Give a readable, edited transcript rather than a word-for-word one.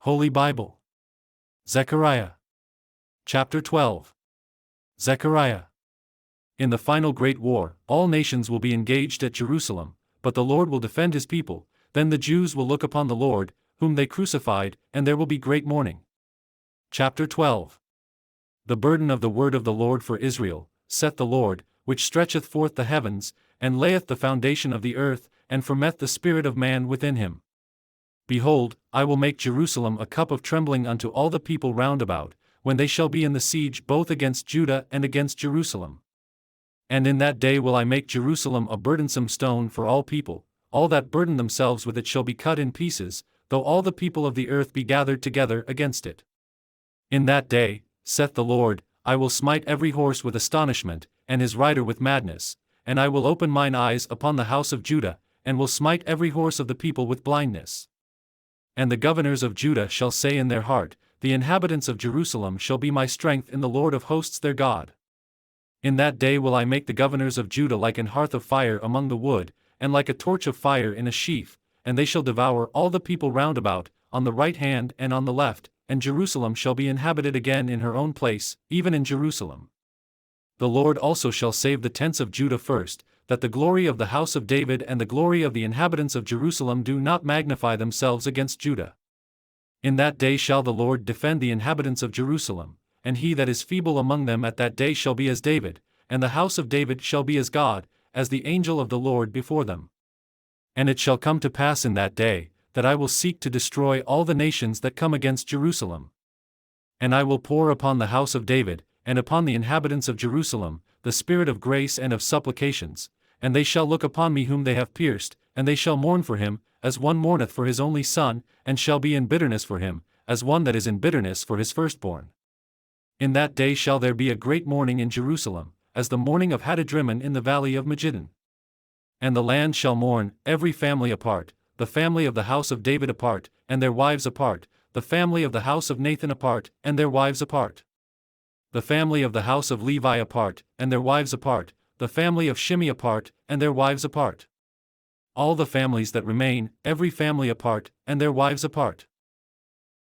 Holy Bible. Zechariah. Chapter 12. Zechariah. In the final great war, all nations will be engaged at Jerusalem, but the Lord will defend his people. Then the Jews will look upon the Lord, whom they crucified, and there will be great mourning. Chapter 12. The burden of the word of the Lord for Israel, saith the Lord, which stretcheth forth the heavens, and layeth the foundation of the earth, and formeth the spirit of man within him. Behold, I will make Jerusalem a cup of trembling unto all the people round about, when they shall be in the siege both against Judah and against Jerusalem. And in that day will I make Jerusalem a burdensome stone for all people, all that burden themselves with it shall be cut in pieces, though all the people of the earth be gathered together against it. In that day, saith the Lord, I will smite every horse with astonishment, and his rider with madness, and I will open mine eyes upon the house of Judah, and will smite every horse of the people with blindness. And the governors of Judah shall say in their heart, the inhabitants of Jerusalem shall be my strength in the Lord of hosts their God. In that day will I make the governors of Judah like an hearth of fire among the wood, and like a torch of fire in a sheaf, and they shall devour all the people round about, on the right hand and on the left, and Jerusalem shall be inhabited again in her own place, even in Jerusalem. The Lord also shall save the tents of Judah first, that the glory of the house of David and the glory of the inhabitants of Jerusalem do not magnify themselves against Judah. In that day shall the Lord defend the inhabitants of Jerusalem, and he that is feeble among them at that day shall be as David, and the house of David shall be as God, as the angel of the Lord before them. And it shall come to pass in that day, that I will seek to destroy all the nations that come against Jerusalem. And I will pour upon the house of David, and upon the inhabitants of Jerusalem, the spirit of grace and of supplications, and they shall look upon me whom they have pierced, and they shall mourn for him, as one mourneth for his only son, and shall be in bitterness for him, as one that is in bitterness for his firstborn. In that day shall there be a great mourning in Jerusalem, as the mourning of Hadadrimmon in the valley of Megiddon. And the land shall mourn, every family apart, the family of the house of David apart, and their wives apart, the family of the house of Nathan apart, and their wives apart. The family of the house of Levi apart, and their wives apart, the family of Shimei apart, and their wives apart. All the families that remain, every family apart, and their wives apart.